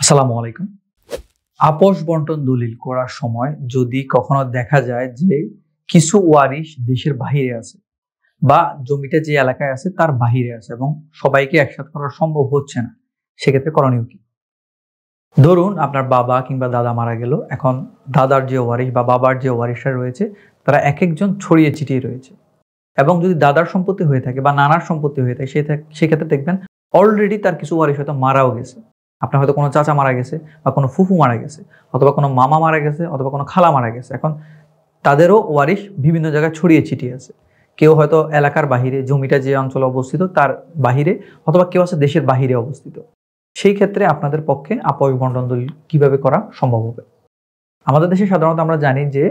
আসসালামু আলাইকুম। আপস বন্টন দলিল করার সময় যদি কখনো দেখা যায় যে কিছু ওয়ারিশ দেশের বাহিরে আছে বা জমিটা যে এলাকায় আছে তার বাহিরে আছে এবং সবাইকে একসাথে করা সম্ভব হচ্ছে না, সেক্ষেত্রে করণীয় কি? ধরুন আপনার বাবা কিংবা দাদা মারা গেল, এখন দাদার যে ওয়ারিশ বা বাবার যে ওয়ারিশরা রয়েছে তারা এক একজন ছড়িয়ে ছিটিয়ে রয়েছে এবং যদি দাদার সম্পত্তি হয়ে থাকে বা নানার সম্পত্তি হয়ে থাকে সেক্ষেত্রে দেখবেন অলরেডি তার কিছু ওয়ারিশ হয়তো মারাও গেছে। আপনার হয়তো কোনো চাচা মারা গেছে বা কোনো ফুফু মারা গেছে অথবা কোনো মামা মারা গেছে অথবা কোনো খালা মারা গেছে। এখন তাদেরও ওয়ারিশ বিভিন্ন জায়গায় ছড়িয়ে ছিটিয়ে আছে। কেউ হয়তো এলাকার বাহিরে, জমিটা যে অঞ্চলে অবস্থিত তার বাহিরে, অথবা কেউ আছে দেশের বাহিরে অবস্থিত। সেই ক্ষেত্রে আপনাদের পক্ষে আপস বন্টন দলিল কিভাবে করা সম্ভব হবে? আমাদের দেশে সাধারণত আমরা জানি যে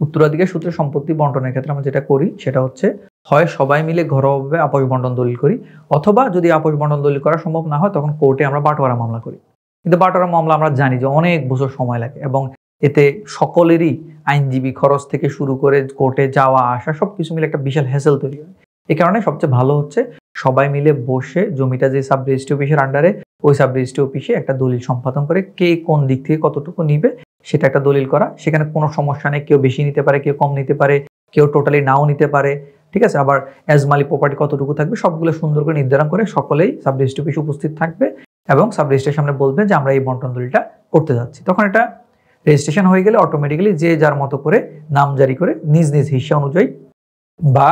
উত্তরাধিকার সূত্রে সম্পত্তি বন্টনের ক্ষেত্রে আমরা যেটা করি সেটা হচ্ছে হয় সবাই মিলে ঘরোয়াভাবে আপস বন্টন দলিল করি, অথবা যদি আপস বন্টন দলিল করা সম্ভব না হয় তখন কোর্টে আমরা বাটোয়ারা মামলা করি। কিন্তু বাটোয়ারা মামলা আমরা জানি যে অনেক বছর সময় লাগে এবং এতে সকলেরই আইনজীবী খরচ থেকে শুরু করে কোর্টে যাওয়া আসা সবকিছু মিলে একটা বিশাল হ্যাসেল তৈরি হয়। এই কারণে সবচেয়ে ভালো হচ্ছে সবাই মিলে বসে জমিটা যে সাব রেজিস্ট্রি অফিসের আন্ডারে, ওই সাব রেজিস্ট্রি অফিসে একটা দলিল সম্পাদন করে কে কোন দিক থেকে কতটুকু নিবে সেটা একটা দলিল করা। সেখানে কোনো সমস্যা নেই, কেউ বেশি নিতে পারে, কেউ কম নিতে পারে, কেউ টোটালি নাও নিতে পারে, ঠিক আছে। আবার এজমালি প্রপার্টি কতটুকু থাকবে সবগুলো সুন্দর করে নির্ধারণ করে সকলেই সাব রেজিস্ট্রি অফিসে উপস্থিত থাকবে এবং সাব রেজিস্ট্রির সামনে বলবে যে আমরা এই বন্টন দলিলটা করতে যাচ্ছি। তখন এটা রেজিস্ট্রেশন হয়ে গেলে অটোমেটিক্যালি যে যার মতো করে নাম জারি করে নিজ নিজ হিস্সা অনুযায়ী বা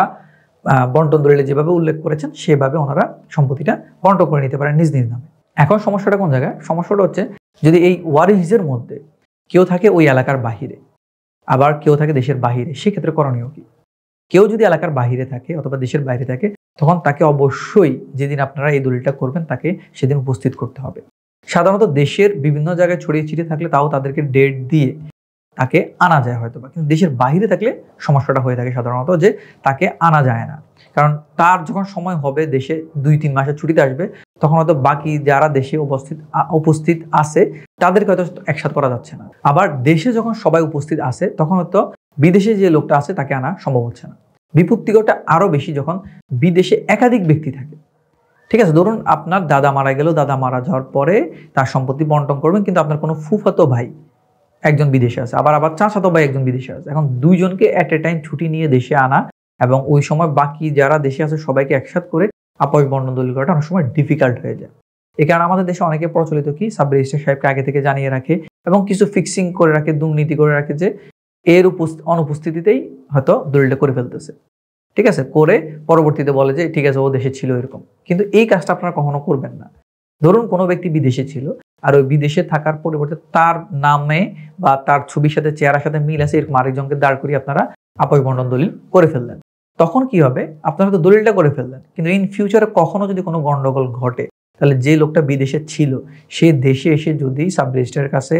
বন্টন দলিলে যেভাবে উল্লেখ করেছেন সেভাবে ওনারা সম্পত্তিটা বন্টন করে নিতে পারেন নিজ নিজ নামে। এখন সমস্যাটা কোন জায়গায়? সমস্যাটা হচ্ছে যদি এই ওয়ারিশদের মধ্যে কেউ থাকে ওই এলাকার বাহিরে, আবার কেউ থাকে দেশের বাহিরে, সেক্ষেত্রে করণীয় কি? কেউ যদি এলাকার বাহিরে থাকে অথবা দেশের বাইরে থাকে তখন তাকে অবশ্যই যেদিন আপনারা এই দলিলটা করবেন তাকে সেদিন উপস্থিত করতে হবে। সাধারণত দেশের বিভিন্ন জায়গায় ছড়িয়ে ছিটিয়ে থাকলে তাও তাদেরকে ডেট দিয়ে তাকে আনা যায় হয়তো বা, কিন্তু দেশের বাহিরে থাকলে সমস্যাটা হয়ে থাকে সাধারণত যে তাকে আনা যায় না। কারণ তার যখন সময় হবে, দেশে 2-3 মাসের ছুটিতে আসবে, তখন হয়তো বাকি যারা দেশে উপস্থিত আছে তাদেরকে হয়তো একসাথে করা যাচ্ছে না। আবার দেশে যখন সবাই উপস্থিত আছে তখন হয়তো বিদেশে যে লোকটা আছে তাকে আনা সম্ভব হচ্ছে না। বিপত্তিকরটা আরো বেশি যখন বিদেশে একাধিক ব্যক্তি থাকে। ঠিক আছে, ধরুন আপনার দাদা মারা গেল, দাদা মারা যাওয়ার পরে তার সম্পত্তি বন্টন করবেন, কিন্তু আপনার কোনো ফুফাতো ভাই একজন বিদেশে আছে, আবার চাচাতো ভাই একজন বিদেশে আছে। এখন দুইজনকে এট এ টাইম ছুটি নিয়ে দেশে আনা এবং ওই সময় বাকি যারা দেশে আছে সবাইকে একসাথ করে আপস বন্টন দলিল করাটা অনেক সময় ডিফিকাল্ট হয়ে যায়। এই কারণে আমাদের দেশে অনেকে প্রচলিত কি সাব রেজিস্ট্রার সাহেবকে আগে থেকে জানিয়ে রাখে এবং কিছু ফিক্সিং করে রাখে, দুর্নীতি করে রাখে যে এর অনুপস্থিতিতেই হয়তো দলিলটা করে ফেলতেছে। ঠিক আছে, করে পরবর্তীতে বলে যে ঠিক আছে ও দেশে ছিল এরকম। কিন্তু এই কাজটা আপনারা কখনো করবেন না। ধরুন কোনো ব্যক্তি বিদেশে ছিল আর ওই বিদেশে থাকার পরিবর্তে তার নামে বা তার ছবির সাথে চেহারার সাথে মিল আছে এরকম আরেকজনকে দাঁড় করিয়ে আপনারা আপস বন্টন দলিল করে ফেললেন। তখন কি হবে? আপনারা তো দলিলটা করে ফেললেন, কিন্তু ইন ফিউচারে কখনো যদি কোনো গন্ডগোল ঘটে তাহলে যে লোকটা বিদেশে ছিল সে দেশে এসে যদি সাব রেজিস্ট্রারের কাছে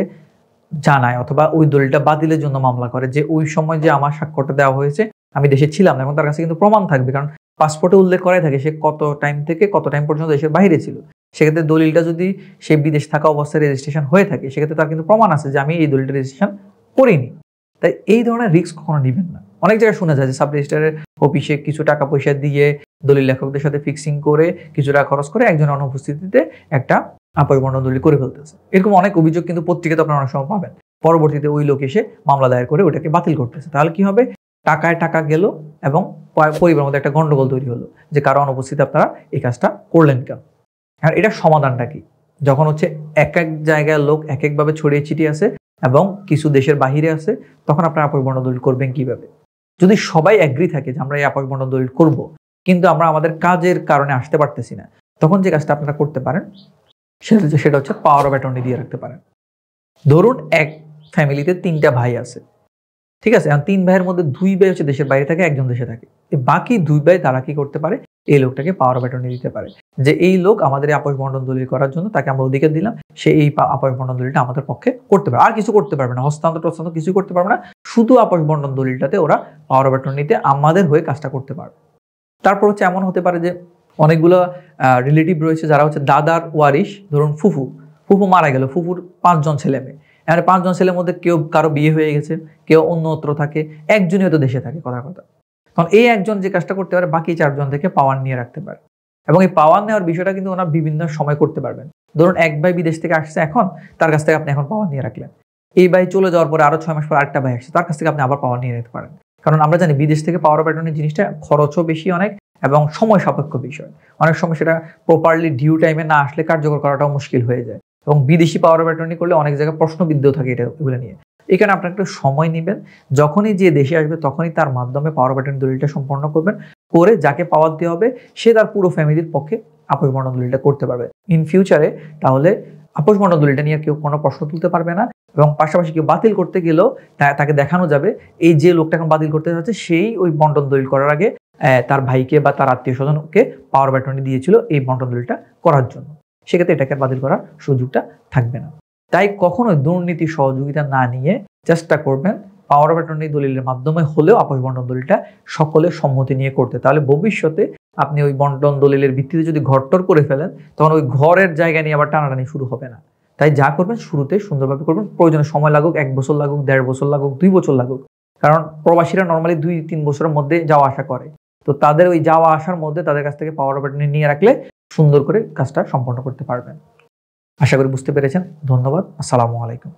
জানায় অথবা ওই দলিলটা বাতিলের জন্য মামলা করে যে ওই সময় যে আমার স্বাক্ষরটা দেওয়া হয়েছে আমি দেশে ছিলাম না, এবং তার কাছে কিন্তু প্রমাণ থাকবে, কারণ পাসপোর্টে উল্লেখ করাই থাকে সে কত টাইম থেকে কত টাইম পর্যন্ত দেশের বাইরে ছিল। সেক্ষেত্রে দলিলটা যদি সে বিদেশ থাকা অবস্থায় রেজিস্ট্রেশন হয়ে থাকে সেক্ষেত্রে তার কিন্তু প্রমাণ আছে যে আমি এই দলিলটা রেজিস্ট্রেশন করিনি। তাই এই ধরনের রিস্ক কখনো নেবেন না। অনেক জায়গায় শোনা যায় যে সাব রেজিস্ট্রারের অফিসে কিছু টাকা পয়সা দিয়ে দলিল লেখকদের সাথে ফিক্সিং করে কিছু টাকা খরচ করে একজনের অনুপস্থিতিতে একটা আপস বন্টন দলিল করে ফেলতেছে। এরকম অনেক অভিযোগ কিন্তু পত্রিকাতে আপনারা অনেক সময় পাবেন। পরবর্তীতে ওই লোক এসে মামলা দায়ের করে ওটাকে বাতিল করতেছে। তাহলে কি হবে? টাকায় টাকা গেল এবং পরিবারের মধ্যে একটা গন্ডগোল তৈরি হলো যে কারো অনুপস্থিতি আপনারা এই কাজটা করলেন কেন। আর এটার সমাধানটা কি? যখন হচ্ছে এক এক জায়গায় লোক এক একভাবে ছড়িয়ে ছিটিয়ে আছে এবং কিছু দেশের বাহিরে আছে, তখন আপনারা আপস বন্টন দলিল করবেন কিভাবে? যদি সবাই এগ্রি থাকে যে আমরা এই আপস বন্টন দলিল করব, কিন্তু আমরা আমাদের কাজের কারণে আসতে পারতেছি না, তখন যে কাজটা আপনারা করতে পারেন সেটা হচ্ছে পাওয়ার অফ অ্যাটর্নি দিয়ে রাখতে পারেন। ধরুন এক ফ্যামিলিতে 3টা ভাই আছে, ঠিক আছে, এখন 3 ভাইয়ের মধ্যে 2 ভাই হচ্ছে দেশের বাইরে থাকে, একজন দেশে থাকে। বাকি 2 ভাই তারা কি করতে পারে? এই লোকটাকে পাওয়ার অফ অ্যাটর্নি দিতে পারে যে এই লোক আমাদের আপস বন্টন দলিল করার জন্য তাকে আমরা অধিকার দিলাম, সে এই আপস বন্টন দলিলটা আমাদের পক্ষে করতে পারে, আর কিছু করতে পারবে না, হস্তান্তর কিছু করতে পারবে না, শুধু আপস বন্টন দলিলটাতে ওরা পাওয়ার অফ অ্যাটর্নিতে আমাদের হয়ে কাজটা করতে পারবে। তারপর হচ্ছে এমন হতে পারে যে অনেকগুলো রিলেটিভ রয়েছে যারা হচ্ছে দাদার ওয়ারিশ, ধরুন ফুফু মারা গেল, ফুফুর 5 জন ছেলে মেয়ে, এখানে 5 জন ছেলের মধ্যে কেউ কারো বিয়ে হয়ে গেছে, কেউ অন্যত্র থাকে, একজনই হয়তো দেশে থাকে কথা। কারণ এই একজন যে কাজটা করতে পারে বাকি 4 জন থেকে পাওয়ার নিয়ে রাখতে পারে, এবং এই পাওয়ার নেওয়ার বিষয়টা কিন্তু ওনারা বিভিন্ন সময় করতে পারবেন। ধরুন এক ভাই বিদেশ থেকে আসছে, এখন তার কাছ থেকে আপনি এখন পাওয়ার নিয়ে রাখলেন। এই ভাই চলে যাওয়ার পরে আরো 6 মাস পর আরেকটা ভাই আসছে, তার কাছ থেকে আপনি আবার পাওয়ার নিয়ে নিতে পারেন। কারণ আমরা জানি বিদেশ থেকে পাওয়ার অফ অ্যাটর্নি জিনিসটা খরচও বেশি অনেক এবং সময় সাপেক্ষ বিষয়। অনেক সময় সেটা প্রপারলি ডিউ টাইমে না আসলে কার্যকর করাটাও মুশকিল হয়ে যায়, এবং বিদেশি পাওয়ার অফ অ্যাটর্নি করলে অনেক জায়গায় প্রশ্নবিদ্ধও থাকে এগুলো নিয়ে। এখানে আপনার একটু সময় নেবেন, যখনই যে দেশে আসবে তখনই তার মাধ্যমে পাওয়ার অফ অ্যাটর্নি দলিলটা সম্পন্ন করবেন, করে যাকে পাওয়ার দেওয়া হবে সে তার পুরো ফ্যামিলির পক্ষে আপোষ বন্টন দলিলটা করতে পারবে ইন ফিউচারে। তাহলে আপোষ বন্টন দলিলটা নিয়ে কেউ কোনো প্রশ্ন তুলতে পারবে না, এবং পাশাপাশি কেউ বাতিল করতে গেলেও তাকে দেখানো যাবে এই যে লোকটা এখন বাতিল করতে যাচ্ছে সেই ওই বন্টন দলিল করার আগে তার ভাইকে বা তার আত্মীয় স্বজনকে পাওয়ার অফ অ্যাটর্নি দিয়েছিল এই বন্টন দলিলটা করার জন্য। সেক্ষেত্রে এটাকে বাতিল করার সুযোগটা থাকবে না। তাই কখনোই দুর্নীতি সহযোগিতা না নিয়ে চেষ্টা করবেন পাওয়ার অফ অ্যাটর্নি দলিলের মাধ্যমে হলেও আপোষ বন্টন দলিলটা সকলের সম্মতি নিয়ে করতে। তাহলে ভবিষ্যতে আপনি ওই বন্টন দলিলের ভিত্তিতে যদি ঘরটর করে ফেলেন, তখন ওই ঘরের জায়গা নিয়ে আবার টানাটানি শুরু হবে না। তাই যা করবেন শুরুতে সুন্দরভাবে করবেন, প্রয়োজনে সময় লাগুক, 1 বছর লাগুক, 1.5 বছর লাগুক, 2 বছর লাগুক। কারণ প্রবাসীরা নর্মালি 2-3 বছরের মধ্যে যাওয়া আসা করে, তো তাদের ওই যাওয়া আসার মধ্যে তাদের কাছ থেকে পাওয়ার অফ অ্যাটর্নি নিয়ে রাখলে সুন্দর করে কাজটা সম্পন্ন করতে পারবেন। আশা করি বুঝতে পেরেছেন। ধন্যবাদ। আসসালামু আলাইকুম।